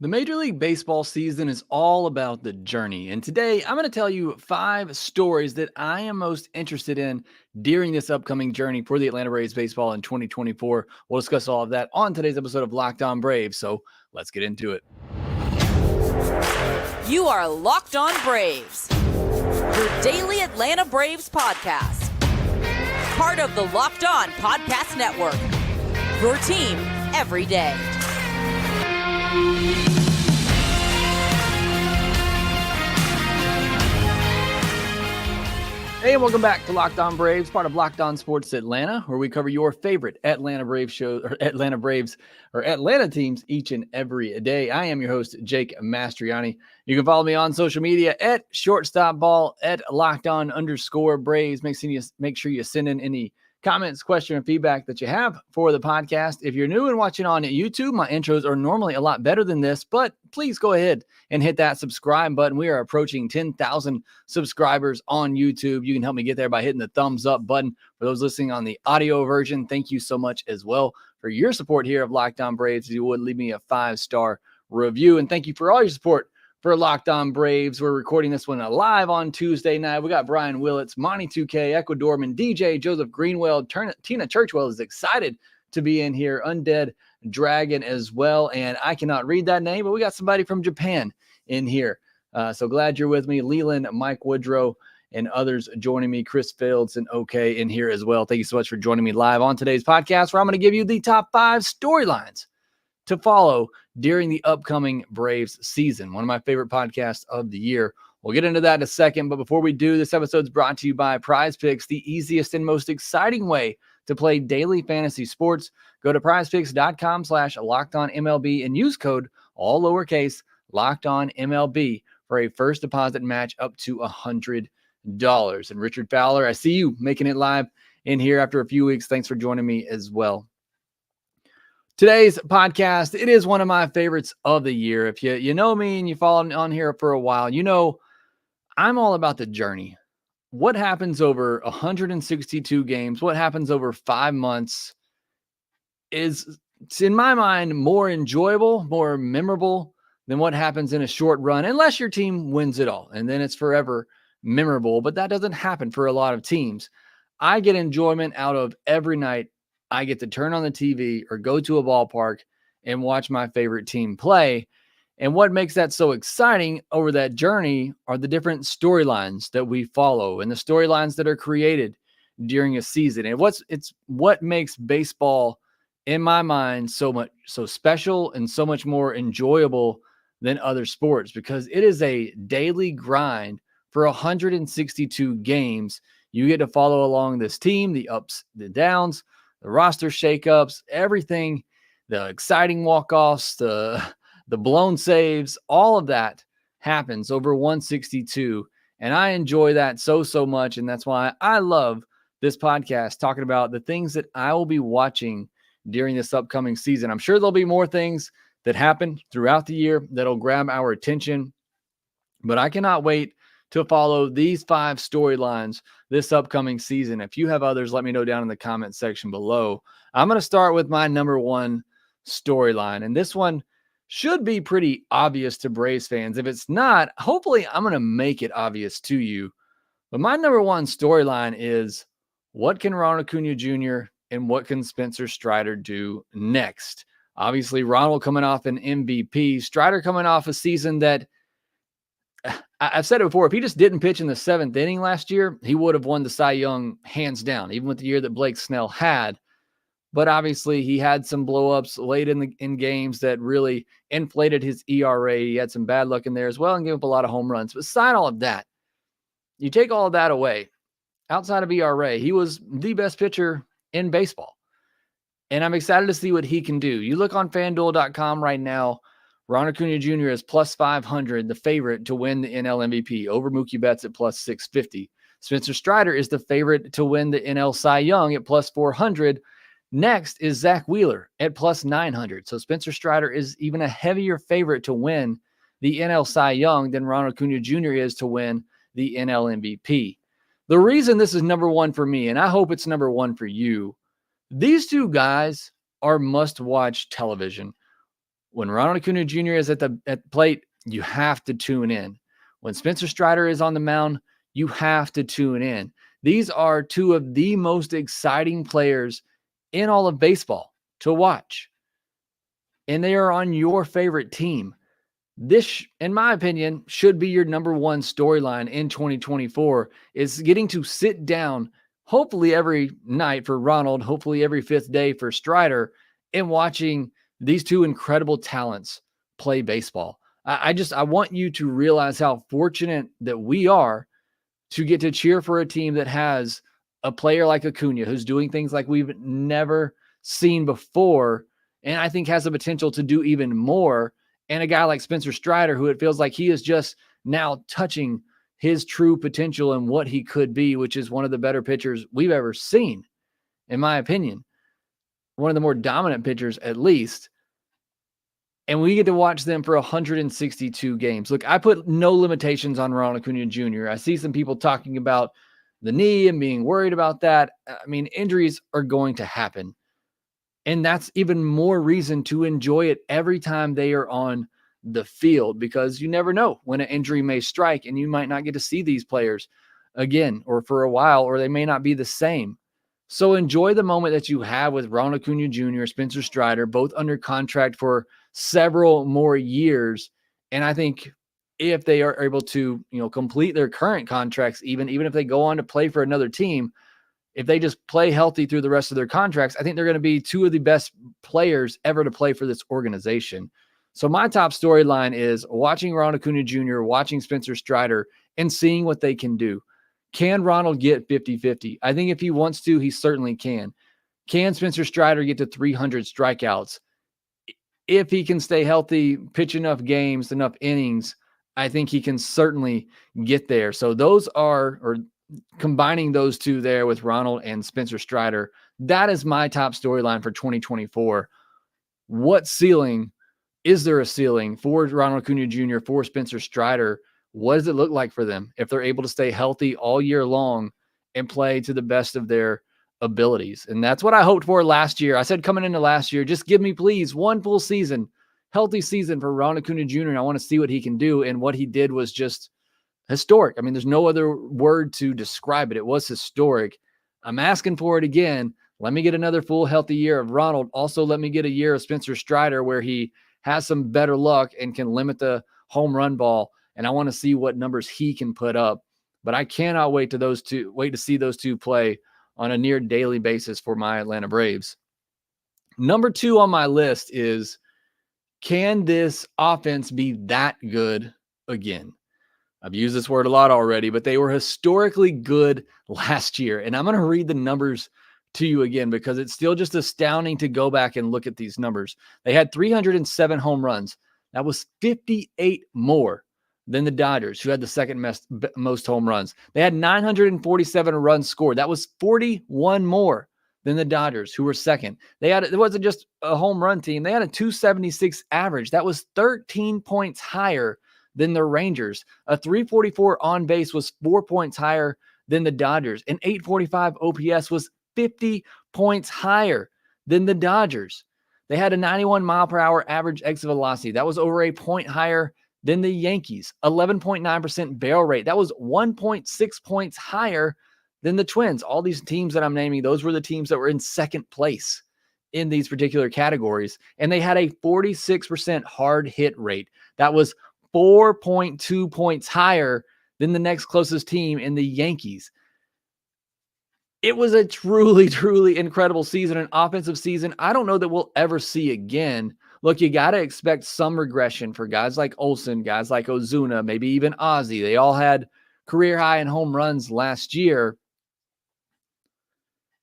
The Major League Baseball season is all about the journey. And today I'm going to tell you 5 stories that I am most interested in during this upcoming journey for the Atlanta Braves baseball in 2024. We'll discuss all of that on today's episode of Locked On Braves. So let's get into it. You are Locked On Braves, your daily Atlanta Braves podcast. Part of the Locked On Podcast Network, your team every day. Hey, and welcome back to Locked On Braves, part of Locked On Sports Atlanta, where we cover your favorite Atlanta Braves or Atlanta teams each and every day. I am your host, Jake Mastriani. You can follow me on social media at shortstopball, at LockedOn_Braves. Make sure you send in any comments, question, and feedback that you have for the podcast. If you're new and watching on YouTube, my intros are normally a lot better than this, but please go ahead and hit that subscribe button. We are approaching 10,000 subscribers on YouTube. You can help me get there by hitting the thumbs up button. For those listening on the audio version, thank you so much as well for your support here of Locked On Braves. If you would, leave me a 5-star review. And thank you for all your support for Locked On Braves. We're recording this one live on Tuesday night. We got Brian Willits, Monty 2K, Ecuadorman, DJ, Joseph Greenwell, Tina Churchwell is excited to be in here, Undead Dragon as well. And I cannot read that name, but we got somebody from Japan in here. So glad you're with me. Leland, Mike Woodrow, and others joining me. Chris Fields and OK in here as well. Thank you so much for joining me live on today's podcast, where I'm going to give you the top 5 storylines to follow during the upcoming Braves season. One of my favorite podcasts of the year. We'll get into that in a second, but before we do, this episode is brought to you by PrizePicks, the easiest and most exciting way to play daily fantasy sports. Go to prizepicks.com/LockedOnMLB and use code, all lowercase, LockedOnMLB for a first deposit match up to $100. And Richard Fowler, I see you making it live in here after a few weeks. Thanks for joining me as well. Today's podcast, it is one of my favorites of the year. If you know me and you follow on here for a while, you know I'm all about the journey. What happens over 162 games, what happens over 5 months is, in my mind, more enjoyable, more memorable than what happens in a short run, unless your team wins it all. And then it's forever memorable, but that doesn't happen for a lot of teams. I get enjoyment out of every night I get to turn on the TV or go to a ballpark and watch my favorite team play. And what makes that so exciting over that journey are the different storylines that we follow and the storylines that are created during a season. And it's what makes baseball, in my mind, so special and so much more enjoyable than other sports, because it is a daily grind for 162 games. You get to follow along this team, the ups, the downs, the roster shakeups, everything, the exciting walk-offs, the blown saves, all of that happens over 162. And I enjoy that so much. And that's why I love this podcast, talking about the things that I will be watching during this upcoming season. I'm sure there'll be more things that happen throughout the year that'll grab our attention, but I cannot wait to follow these 5 storylines this upcoming season. If you have others, let me know down in the comment section below. I'm going to start with my number 1 storyline, and this one should be pretty obvious to Braves fans. If it's not, hopefully I'm going to make it obvious to you. But my number 1 storyline is, what can Ronald Acuña Jr. and what can Spencer Strider do next? Obviously, Ronald coming off an MVP, Strider coming off a season that, I've said it before, if he just didn't pitch in the 7th inning last year, he would have won the Cy Young hands down, even with the year that Blake Snell had. But obviously, he had some blow-ups late in games that really inflated his ERA. He had some bad luck in there as well and gave up a lot of home runs. Beside all of that, you take all of that away, outside of ERA, he was the best pitcher in baseball. And I'm excited to see what he can do. You look on FanDuel.com right now, Ronald Acuña Jr. is plus 500, the favorite to win the NL MVP, over Mookie Betts at plus 650. Spencer Strider is the favorite to win the NL Cy Young at plus 400. Next is Zach Wheeler at plus 900. So Spencer Strider is even a heavier favorite to win the NL Cy Young than Ronald Acuña Jr. is to win the NL MVP. The reason this is number 1 for me, and I hope it's number 1 for you, these two guys are must-watch television. When Ronald Acuña Jr. is at the plate, you have to tune in. When Spencer Strider is on the mound, you have to tune in. These are two of the most exciting players in all of baseball to watch. And they are on your favorite team. This, in my opinion, should be your number one storyline in 2024, is getting to sit down, hopefully every night for Ronald, hopefully every fifth day for Strider, and watching these two incredible talents play baseball. I want you to realize how fortunate that we are to get to cheer for a team that has a player like Acuña, who's doing things like we've never seen before, and I think has the potential to do even more. And a guy like Spencer Strider, who it feels like he is just now touching his true potential and what he could be, which is one of the better pitchers we've ever seen, in my opinion. One of the more dominant pitchers, at least. And we get to watch them for 162 games. Look, I put no limitations on Ronald Acuña Jr. I see some people talking about the knee and being worried about that. I mean, injuries are going to happen. And that's even more reason to enjoy it every time they are on the field, because you never know when an injury may strike and you might not get to see these players again or for a while, or they may not be the same. So enjoy the moment that you have with Ronald Acuña Jr., Spencer Strider, both under contract for several more years. And I think if they are able to, complete their current contracts, even if they go on to play for another team, if they just play healthy through the rest of their contracts, I think they're going to be two of the best players ever to play for this organization. So my top storyline is watching Ronald Acuña Jr., watching Spencer Strider, and seeing what they can do. Can Ronald get 50-50? I think if he wants to, he certainly can. Can Spencer Strider get to 300 strikeouts? If he can stay healthy, pitch enough games, enough innings, I think he can certainly get there. So those are, or combining those two there with Ronald and Spencer Strider, that is my top storyline for 2024. What ceiling? Is there a ceiling for Ronald Acuña Jr., for Spencer Strider? What does it look like for them if they're able to stay healthy all year long and play to the best of their abilities? And that's what I hoped for last year. I said coming into last year, just give me, please, one full season, healthy season for Ronald Acuña Jr., and I want to see what he can do. And what he did was just historic. I mean, there's no other word to describe it. It was historic. I'm asking for it again. Let me get another full healthy year of Ronald. Also, let me get a year of Spencer Strider where he has some better luck and can limit the home run ball. And I want to see what numbers he can put up. But I cannot wait to see those two play on a near daily basis for my Atlanta Braves. Number 2 on my list is, can this offense be that good again? I've used this word a lot already, but they were historically good last year. And I'm going to read the numbers to you again because it's still just astounding to go back and look at these numbers. They had 307 home runs. That was 58 more than the Dodgers, who had the second most home runs. They had 947 runs scored. That was 41 more than the Dodgers, who were second. It wasn't just a home run team. They had a 276 average. That was 13 points higher than the Rangers. A 344 on base was 4 points higher than the Dodgers. An 845 OPS was 50 points higher than the Dodgers. They had a 91 mile per hour average exit velocity. That was over a point higher than the Yankees. 11.9% barrel rate. That was 1.6 points higher than the Twins. All these teams that I'm naming, those were the teams that were in second place in these particular categories. And they had a 46% hard hit rate. That was 4.2 points higher than the next closest team in the Yankees. It was a truly, truly incredible season, an offensive season I don't know that we'll ever see again. Look, you got to expect some regression for guys like Olsen, guys like Ozuna, maybe even Ozzie. They all had career high in home runs last year.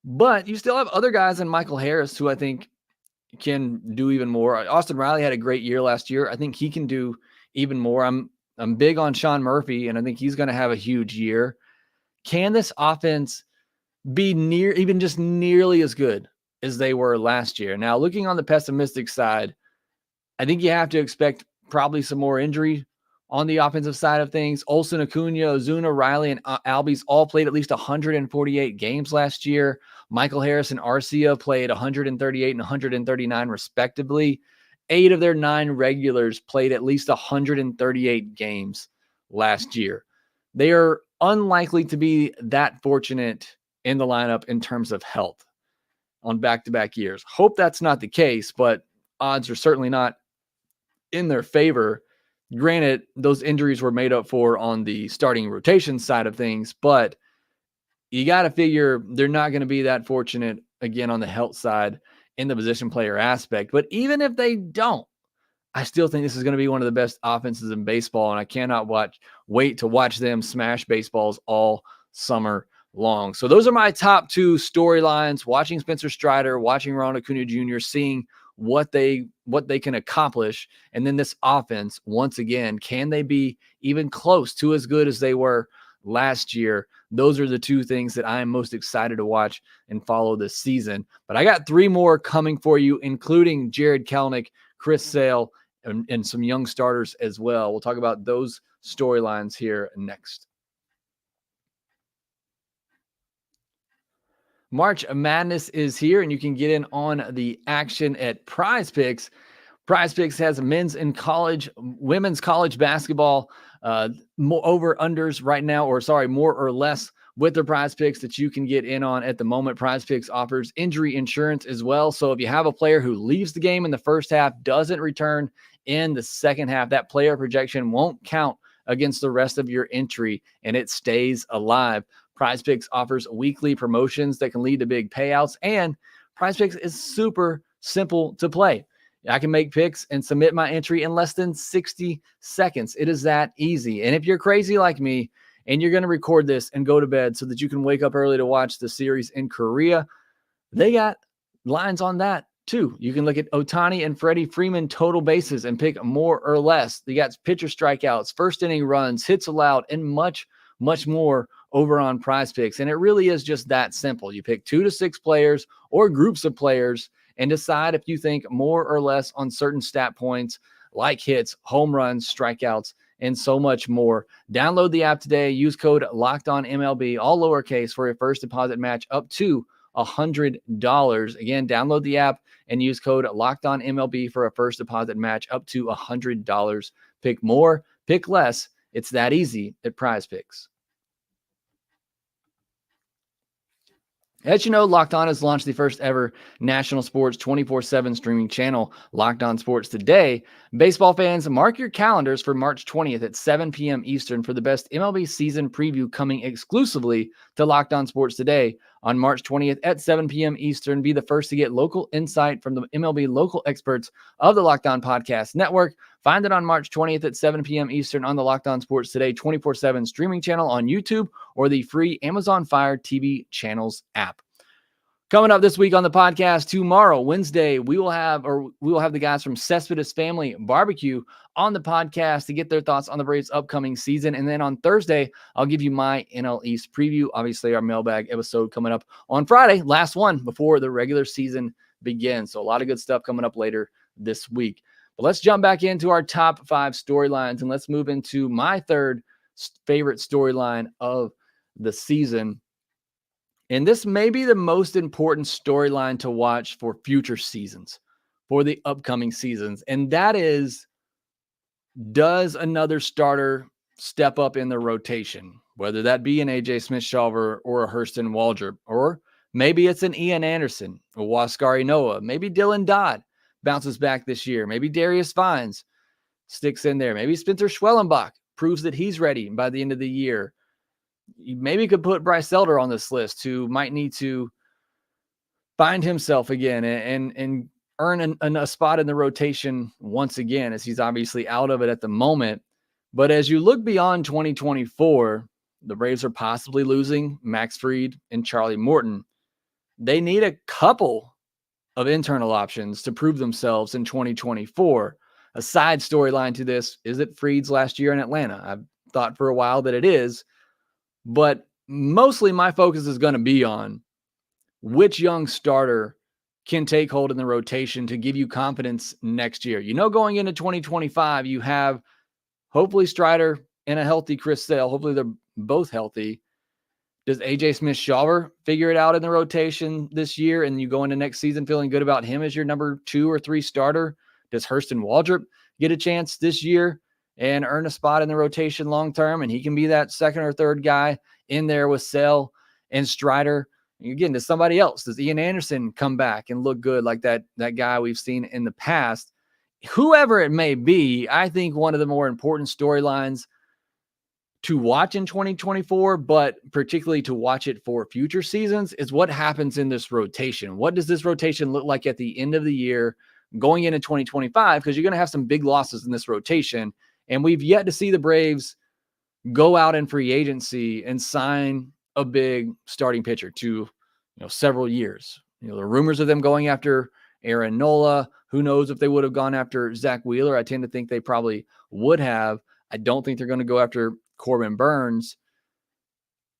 But you still have other guys in Michael Harris who I think can do even more. Austin Riley had a great year last year. I think he can do even more. I'm big on Sean Murphy, and I think he's going to have a huge year. Can this offense be even just nearly as good as they were last year? Now, looking on the pessimistic side, I think you have to expect probably some more injury on the offensive side of things. Olsen, Acuña, Ozuna, Riley, and Albies all played at least 148 games last year. Michael Harris and Arcia played 138 and 139 respectively. 8 of their 9 regulars played at least 138 games last year. They are unlikely to be that fortunate in the lineup in terms of health on back-to-back years. Hope that's not the case, but odds are certainly not in their favor. Granted, those injuries were made up for on the starting rotation side of things, but you got to figure they're not going to be that fortunate again on the health side in the position player aspect. But even if they don't, I still think this is going to be one of the best offenses in baseball, and I cannot wait to watch them smash baseballs all summer long. So those are my top 2 storylines: watching Spencer Strider, watching Ronald Acuña Jr., seeing what they can accomplish, and then this offense, once again, can they be even close to as good as they were last year? Those are the 2 things that I am most excited to watch and follow this season. But I got 3 more coming for you, including Jarred Kelenic, Chris Sale, and some young starters as well. We'll talk about those storylines here next. March Madness is here, and you can get in on the action at PrizePicks. PrizePicks has women's college basketball over-unders right now, more or less with their PrizePicks that you can get in on at the moment. PrizePicks offers injury insurance as well. So if you have a player who leaves the game in the first half, doesn't return in the second half, that player projection won't count against the rest of your entry, and it stays alive. PrizePicks offers weekly promotions that can lead to big payouts, and PrizePicks is super simple to play. I can make picks and submit my entry in less than 60 seconds. It is that easy. And if you're crazy like me and you're going to record this and go to bed so that you can wake up early to watch the series in Korea, they got lines on that too. You can look at Ohtani and Freddie Freeman total bases and pick more or less. They got pitcher strikeouts, first inning runs, hits allowed, and much, much more over on PrizePicks. And it really is just that simple. You pick 2 to 6 players or groups of players and decide if you think more or less on certain stat points like hits, home runs, strikeouts, and so much more. Download the app today. Use code LOCKEDONMLB, all lowercase, for a first deposit match up to $100. Again, download the app and use code LOCKEDONMLB for a first deposit match up to $100. Pick more, pick less. It's that easy at PrizePicks. As you know, Locked On has launched the first ever national sports 24/7 streaming channel, Locked On Sports Today. Baseball fans, mark your calendars for March 20th at 7 p.m. Eastern for the best MLB season preview coming exclusively to Locked On Sports Today. On March 20th at 7 p.m. Eastern, be the first to get local insight from the MLB local experts of the Locked On Podcast Network. Find it on March 20th at 7 p.m. Eastern on the Locked On Sports Today 24/7 streaming channel on YouTube or the free Amazon Fire TV channels app. Coming up this week on the podcast, tomorrow, Wednesday, we will have the guys from Cespedes Family Barbecue on the podcast to get their thoughts on the Braves' upcoming season. And then on Thursday, I'll give you my NL East preview. Obviously, our mailbag episode coming up on Friday, last one before the regular season begins. So a lot of good stuff coming up later this week. But let's jump back into our top 5 storylines, and let's move into my third favorite storyline of the season. And this may be the most important storyline to watch for future seasons, for the upcoming seasons. And that is, does another starter step up in the rotation? Whether that be an AJ Smith-Shawver or a Hurston Waldrop, or maybe it's an Ian Anderson, a Huascar Ynoa, maybe Dylan Dodd bounces back this year. Maybe Darius Vines sticks in there. Maybe Spencer Schwellenbach proves that he's ready by the end of the year. You maybe could put Bryce Elder on this list, who might need to find himself again and earn a spot in the rotation once again, as he's obviously out of it at the moment. But as you look beyond 2024, the Braves are possibly losing Max Fried and Charlie Morton. They need a couple of internal options to prove themselves in 2024. A side storyline to this is that Fried's last year in Atlanta. I've thought for a while that it is. But mostly my focus is going to be on which young starter can take hold in the rotation to give you confidence next year. You know, going into 2025, you have hopefully Strider and a healthy Chris Sale. Hopefully they're both healthy. Does AJ Smith-Shawver figure it out in the rotation this year, and you go into next season feeling good about him as your number 2 or 3 starter? Does Hurston Waldrop get a chance this year and earn a spot in the rotation long-term? And he can be that second or third guy in there with Sale and Strider. Again, does somebody else? Does Ian Anderson come back and look good like that guy we've seen in the past? Whoever it may be, I think one of the more important storylines to watch in 2024, but particularly to watch it for future seasons, is what happens in this rotation. What does this rotation look like at the end of the year going into 2025? Because you're going to have some big losses in this rotation. And we've yet to see the Braves go out in free agency and sign a big starting pitcher to, several years. The rumors of them going after Aaron Nola. Who knows if they would have gone after Zach Wheeler? I tend to think they probably would have. I don't think they're going to go after Corbin Burns,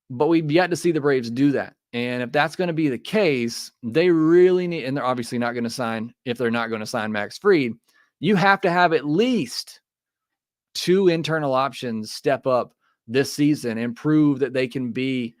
but we've yet to see the Braves do that. And if that's going to be the case, they really need, and they're obviously not going to sign, if they're not going to sign Max Fried, you have to have at least 2 internal options step up this season and prove that they can be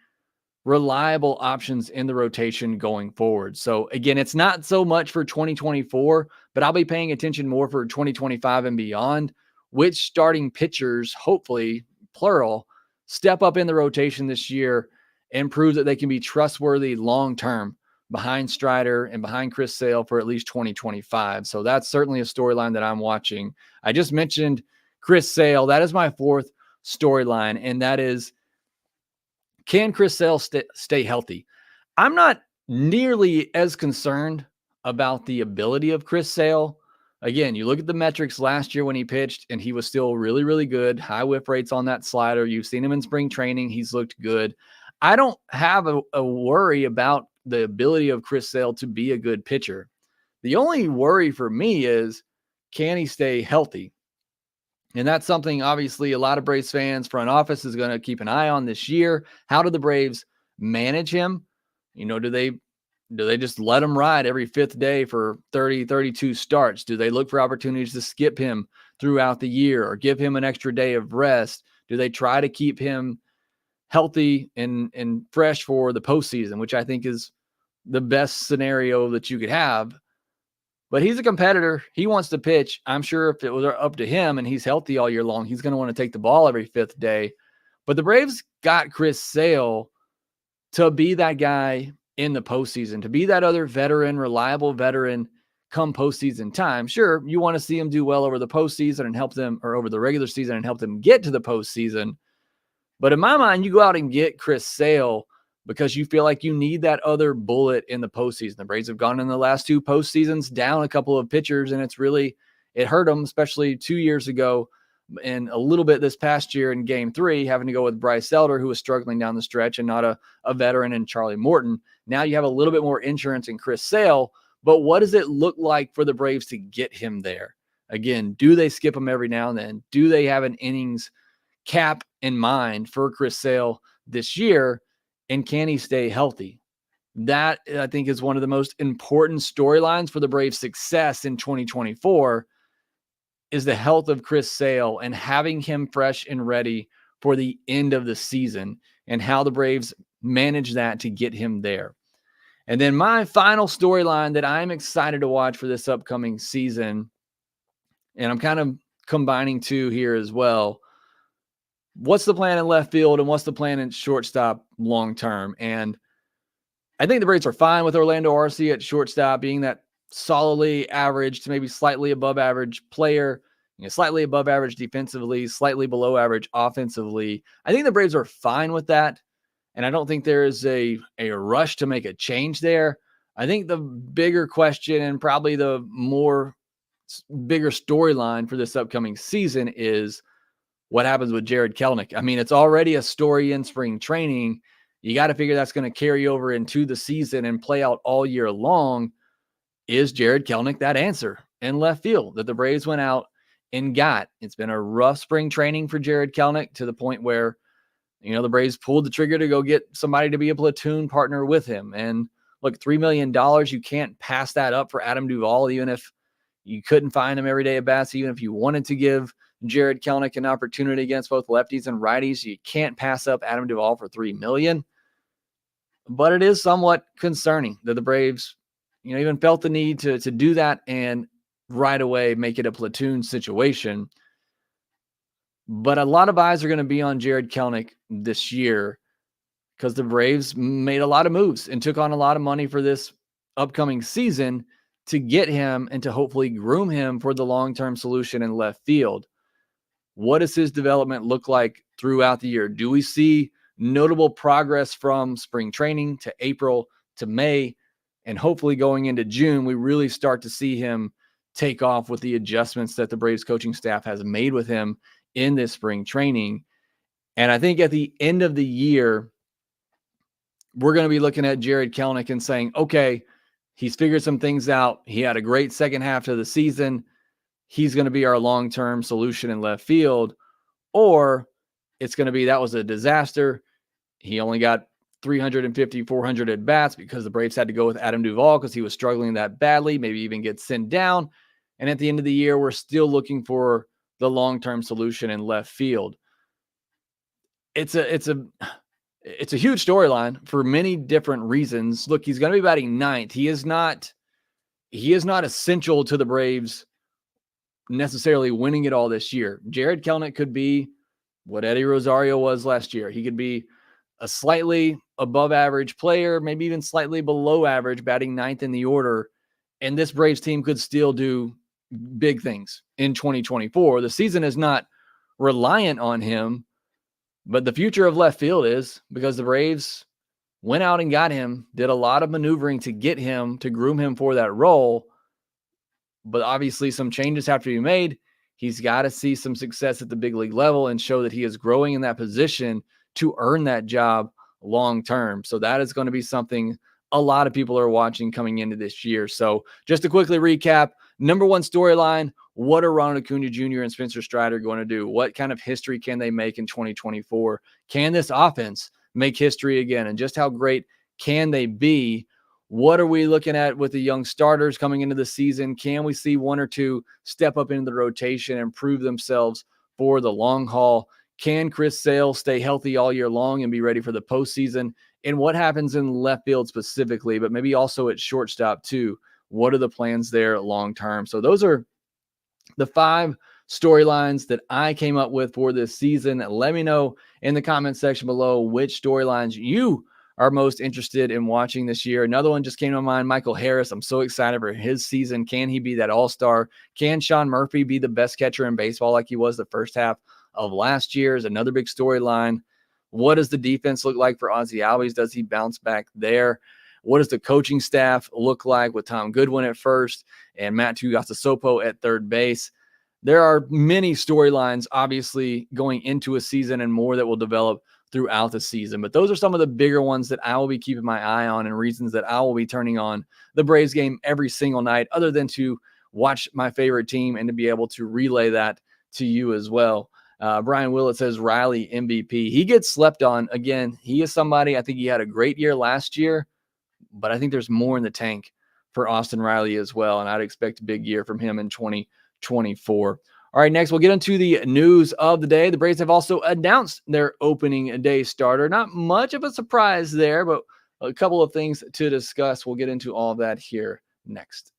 reliable options in the rotation going forward. So again, it's not so much for 2024, but I'll be paying attention more for 2025 and beyond, which starting pitchers, hopefully plural, step up in the rotation this year and prove that they can be trustworthy long-term behind Strider and behind Chris Sale for at least 2025. So that's certainly a storyline that I'm watching. I just mentioned Chris Sale. That is my 4th storyline, and that is, can Chris Sale stay healthy? I'm not nearly as concerned about the ability of Chris Sale. Again, you look at the metrics last year when he pitched, and he was still really, really good. High whip rates on that slider. You've seen him in spring training. He's looked good. I don't have a worry about the ability of Chris Sale to be a good pitcher. The only worry for me is, can he stay healthy? And that's something, obviously, a lot of Braves fans, front office is going to keep an eye on this year. How do the Braves manage him? Do they just let him ride every 5th day for 30, 32 starts? Do they look for opportunities to skip him throughout the year or give him an extra day of rest? Do they try to keep him healthy and fresh for the postseason, which I think is the best scenario that you could have? But he's a competitor. He wants to pitch. I'm sure if it was up to him and he's healthy all year long, he's going to want to take the ball every 5th day. But the Braves got Chris Sale to be that guy in the postseason, to be that other veteran, reliable veteran come postseason time. Sure, you want to see him do well over the postseason and help them, or over the regular season and help them get to the postseason. But in my mind, you go out and get Chris Sale because you feel like you need that other bullet in the postseason. The Braves have gone in the last 2 postseasons down a couple of pitchers, and it hurt them, especially 2 years ago and a little bit this past year in Game 3, having to go with Bryce Elder, who was struggling down the stretch, and not a veteran in Charlie Morton. Now you have a little bit more insurance in Chris Sale, but what does it look like for the Braves to get him there? Again, do they skip him every now and then? Do they have an innings cap in mind for Chris Sale this year? And can he stay healthy? That, I think, is one of the most important storylines for the Braves' success in 2024, is the health of Chris Sale and having him fresh and ready for the end of the season, and how the Braves manage that to get him there. And then my final storyline that I'm excited to watch for this upcoming season, and I'm kind of combining 2 here as well. What's the plan in left field and what's the plan in shortstop long-term? And I think the Braves are fine with Orlando Arcia at shortstop, being that solidly average to maybe slightly above average player, slightly above average defensively, slightly below average offensively. I think the Braves are fine with that. And I don't think there is a rush to make a change there. I think the bigger question, and probably the bigger storyline for this upcoming season, is what happens with Jarred Kelenic. I mean, it's already a story in spring training. You got to figure that's going to carry over into the season and play out all year long. Is Jarred Kelenic that answer in left field that the Braves went out and got? It's been a rough spring training for Jarred Kelenic, to the point where, the Braves pulled the trigger to go get somebody to be a platoon partner with him. And look, $3 million, you can't pass that up for Adam Duvall, even if you couldn't find him every day at bats, even if you wanted to give Jarred Kelenic an opportunity against both lefties and righties. You can't pass up Adam Duvall for $3 million. But it is somewhat concerning that the Braves, even felt the need to do that. And right away make it a platoon situation. But a lot of eyes are going to be on Jarred Kelenic this year because the Braves made a lot of moves and took on a lot of money for this upcoming season to get him and to hopefully groom him for the long-term solution in left field. What does his development look like throughout the year? Do we see notable progress from spring training to April to May, and hopefully going into June, we really start to see him take off with the adjustments that the Braves coaching staff has made with him in this spring training? And I think at the end of the year, we're going to be looking at Jarred Kelenic and saying, okay, he's figured some things out. He had a great second half to the season. He's going to be our long-term solution in left field. Or it's going to be, that was a disaster. He only got 350, 400 at bats because the Braves had to go with Adam Duvall because he was struggling that badly, maybe even get sent down. And at the end of the year, we're still looking for the long-term solution in left field. It's a huge storyline for many different reasons. Look, he's going to be batting ninth. He is not essential to the Braves necessarily winning it all this year. Jarred Kelenic could be what Eddie Rosario was last year. He could be a slightly above average player, maybe even slightly below average, batting ninth in the order. And this Braves team could still do big things in 2024. The season is not reliant on him, but the future of left field is, because the Braves went out and got him, did a lot of maneuvering to get him, to groom him for that role. But obviously some changes have to be made. He's got to see some success at the big league level and show that he is growing in that position to earn that job long term. So that is going to be something a lot of people are watching coming into this year. So just to quickly recap, number one storyline, what are Ronald Acuña Jr. and Spencer Strider going to do? What kind of history can they make in 2024? Can this offense make history again? And just how great can they be? What are we looking at with the young starters coming into the season? Can we see one or two step up into the rotation and prove themselves for the long haul? Can Chris Sale stay healthy all year long and be ready for the postseason? And what happens in left field specifically, but maybe also at shortstop too? What are the plans there long term? So those are the 5 storylines that I came up with for this season. Let me know in the comment section below which storylines you are most interested in watching this year. Another one just came to mind, Michael Harris. I'm so excited for his season. Can he be that all-star? Can Sean Murphy be the best catcher in baseball like he was the first half of last year? Is another big storyline. What does the defense look like for Ozzie Albies? Does he bounce back there? What does the coaching staff look like with Tom Goodwin at first and Matt Tuiasosopo at third base? There are many storylines, obviously, going into a season and more that will develop throughout the season. But those are some of the bigger ones that I will be keeping my eye on and reasons that I will be turning on the Braves game every single night, other than to watch my favorite team and to be able to relay that to you as well. Brian Willett says Riley MVP. He gets slept on. Again, he is somebody, I think he had a great year last year, but I think there's more in the tank for Austin Riley as well. And I'd expect a big year from him in 2024. All right, next we'll get into the news of the day. The Braves have also announced their opening day starter. Not much of a surprise there, but a couple of things to discuss. We'll get into all of that here next.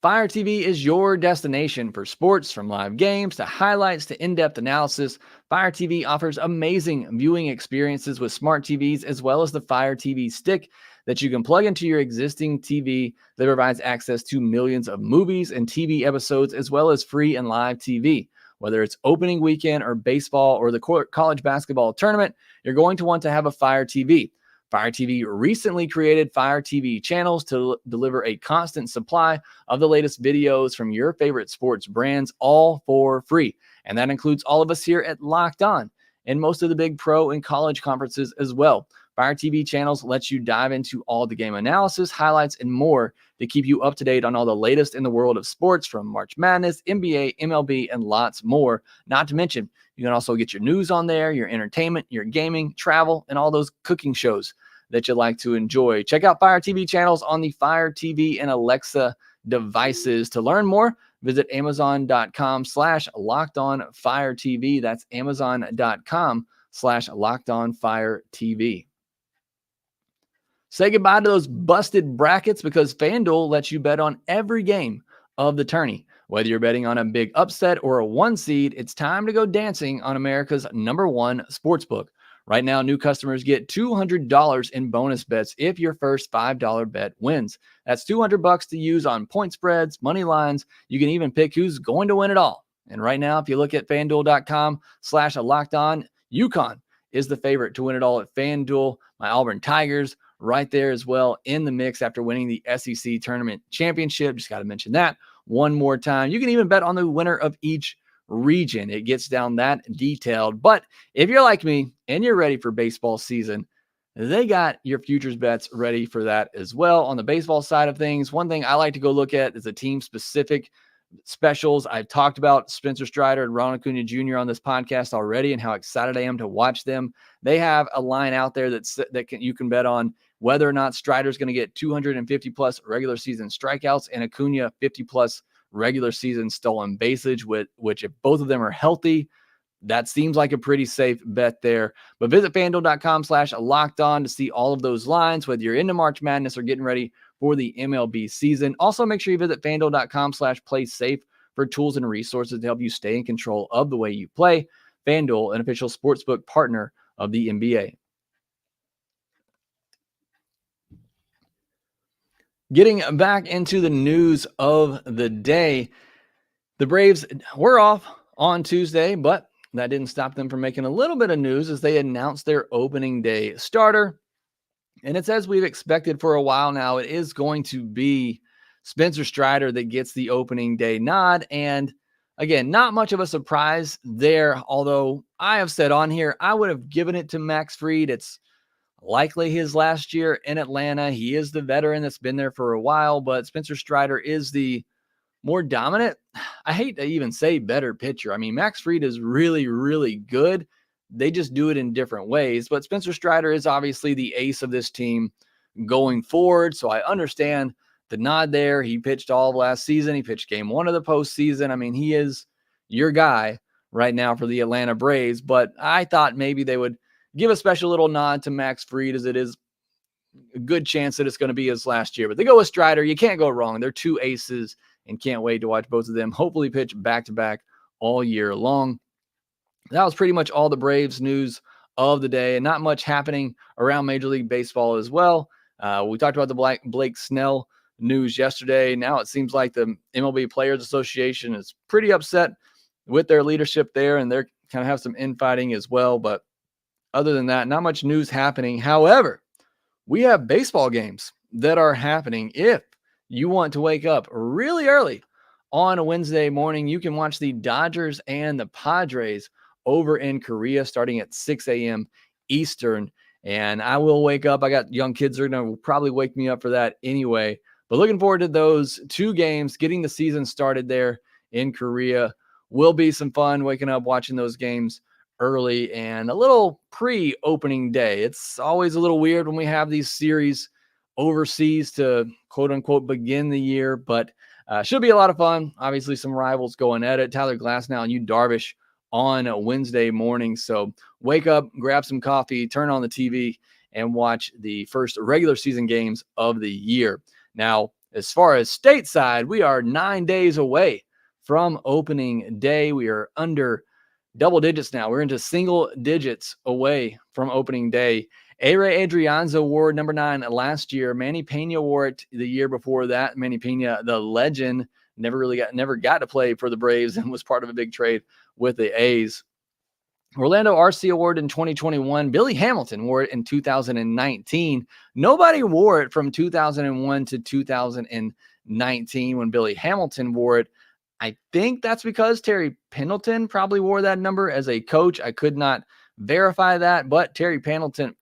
Fire TV is your destination for sports, from live games to highlights to in-depth analysis. Fire TV offers amazing viewing experiences with smart TVs, as well as the Fire TV stick that you can plug into your existing TV that provides access to millions of movies and TV episodes, as well as free and live TV. Whether it's opening weekend or baseball or the college basketball tournament, you're going to want to have a Fire TV. Fire TV recently created Fire TV channels to deliver a constant supply of the latest videos from your favorite sports brands, all for free. And that includes all of us here at Locked On and most of the big pro and college conferences as well. Fire TV channels lets you dive into all the game analysis, highlights, and more to keep you up to date on all the latest in the world of sports, from March Madness, NBA, MLB, and lots more. Not to mention, you can also get your news on there, your entertainment, your gaming, travel, and all those cooking shows that you like to enjoy. Check out Fire TV channels on the Fire TV and Alexa devices. To learn more, visit Amazon.com/LockedOnFireTV. That's Amazon.com/LockedOnFireTV. Say goodbye to those busted brackets because FanDuel lets you bet on every game of the tourney. Whether you're betting on a big upset or a one seed, it's time to go dancing on America's #1 sportsbook. Right now, new customers get $200 in bonus bets if your first $5 bet wins. That's $200 to use on point spreads, money lines. You can even pick who's going to win it all. And right now, if you look at FanDuel.com/lockedon, UConn is the favorite to win it all at FanDuel. My Auburn Tigers right there as well in the mix after winning the SEC tournament championship. Just got to mention that one more time. You can even bet on the winner of each region. It gets down that detailed. But if you're like me and you're ready for baseball season, they got your futures bets ready for that as well. On the baseball side of things, one thing I like to go look at is the team specific specials. I've talked about Spencer Strider and Ronald Acuña Jr. on this podcast already and how excited I am to watch them. They have a line out there you can bet on whether or not Strider's going to get 250 plus regular season strikeouts and Acuña 50 plus regular season stolen bases, which if both of them are healthy, that seems like a pretty safe bet there. But visit FanDuel.com/lockedon to see all of those lines, whether you're into March Madness or getting ready for the MLB season. Also, make sure you visit FanDuel.com/playsafe for tools and resources to help you stay in control of the way you play. FanDuel, an official sportsbook partner of the NBA. Getting back into the news of the day, the Braves were off on Tuesday, but that didn't stop them from making a little bit of news as they announced their opening day starter. And it's as we've expected for a while now. It is going to be Spencer Strider that gets the opening day nod. And again, not much of a surprise there, although I have said on here, I would have given it to Max Fried. It's likely his last year in Atlanta. He is the veteran that's been there for a while, but Spencer Strider is the more dominant. I hate to even say better pitcher. I mean, Max Fried is really, really good. They just do it in different ways. But Spencer Strider is obviously the ace of this team going forward. So I understand the nod there. He pitched all of last season. He pitched game 1 of the postseason. I mean, he is your guy right now for the Atlanta Braves. But I thought maybe they would give a special little nod to Max Fried, as it is a good chance that it's going to be his last year. But they go with Strider. You can't go wrong. They're two aces, and can't wait to watch both of them hopefully pitch back-to-back all year long. That was pretty much all the Braves news of the day, and not much happening around Major League Baseball as well. We talked about the Blake Snell news yesterday. Now it seems like the MLB Players Association is pretty upset with their leadership there, and they're kind of have some infighting as well. But other than that, not much news happening. However, we have baseball games that are happening. If you want to wake up really early on a Wednesday morning, you can watch the Dodgers and the Padres over in Korea starting at 6 a.m. Eastern. And I will wake up. I got young kids that are going to probably wake me up for that anyway. But looking forward to those two games, getting the season started there in Korea. Will be some fun waking up, watching those games early and a little pre-opening day. It's always a little weird when we have these series overseas to quote unquote begin the year, but should be a lot of fun. Obviously some rivals going at it. Tyler Glasnow and Yu Darvish on a Wednesday morning. So wake up, grab some coffee, turn on the TV, and watch the first regular season games of the year. Now, as far as stateside, we are 9 days away from opening day. We are under double digits now. We're into single digits away from opening day. A-Ray Adrianza wore number 9 last year. Manny Pena wore it the year before that. Manny Pena, the legend, never got to play for the Braves and was part of a big trade with the A's. Orlando RC Award in 2021. Billy Hamilton wore it in 2019. Nobody wore it from 2001 to 2019 when Billy Hamilton wore it. I think that's because Terry Pendleton probably wore that number as a coach. I could not verify that, but Terry Pendleton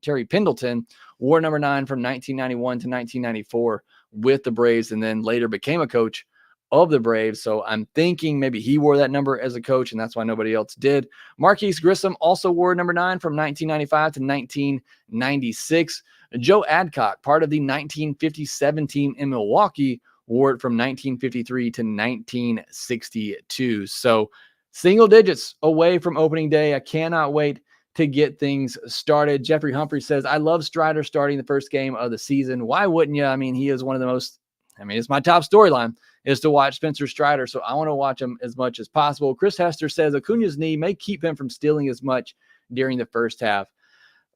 wore number 9 from 1991 to 1994 with the Braves, and then later became a coach of the Braves. So I'm thinking maybe he wore that number as a coach, and that's why nobody else did. Marquise Grissom also wore number 9 from 1995 to 1996. Joe Adcock, part of the 1957 team in Milwaukee, wore it from 1953 to 1962. So single digits away from opening day. I cannot wait to get things started. Jeffrey Humphrey says, I love Strider starting the first game of the season. Why wouldn't you? I mean, he is one of the most, it's my top storyline is to watch Spencer Strider. So I want to watch him as much as possible. Chris Hester says Acuña's knee may keep him from stealing as much during the first half.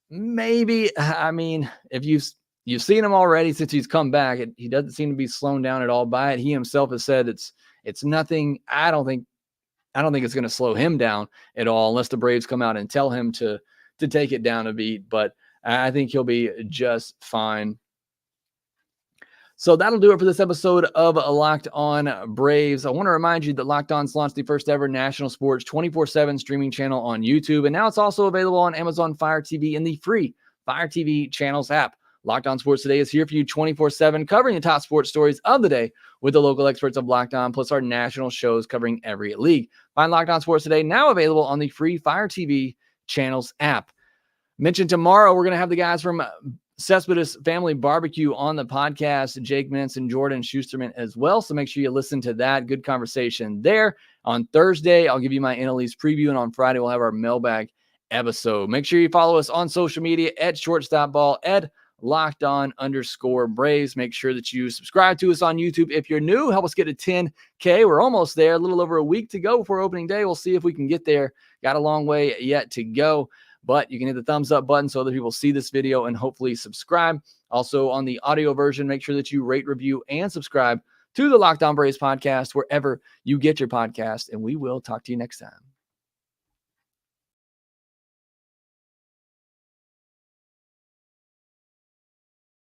Maybe, if you've seen him already since he's come back, he doesn't seem to be slowed down at all by it. He himself has said it's nothing. I don't think it's going to slow him down at all unless the Braves come out and tell him to take it down a beat. But I think he'll be just fine. So that'll do it for this episode of Locked On Braves. I want to remind you that Locked On's launched the first ever national sports 24/7 streaming channel on YouTube. And now it's also available on Amazon Fire TV in the free Fire TV channels app. Locked On Sports Today is here for you 24/7, covering the top sports stories of the day with the local experts of Locked On, plus our national shows covering every league. Find Locked On Sports Today now available on the free Fire TV channels app. Mentioned tomorrow, we're going to have the guys from Cespedes Family Barbecue on the podcast, Jake Mintz and Jordan Schusterman as well. So make sure you listen to that. Good conversation there. On Thursday, I'll give you my NL East preview, and on Friday, we'll have our mailbag episode. Make sure you follow us on social media at ShortstopBall, at LockedOn_Braves. Make sure that you subscribe to us on YouTube. If you're new, help us get to 10K. We're almost there, a little over a week to go before opening day. We'll see if we can get there. Got a long way yet to go, but you can hit the thumbs up button so other people see this video and hopefully subscribe. Also on the audio version, make sure that you rate, review, and subscribe to the Locked On Braves podcast wherever you get your podcast, and we will talk to you next time.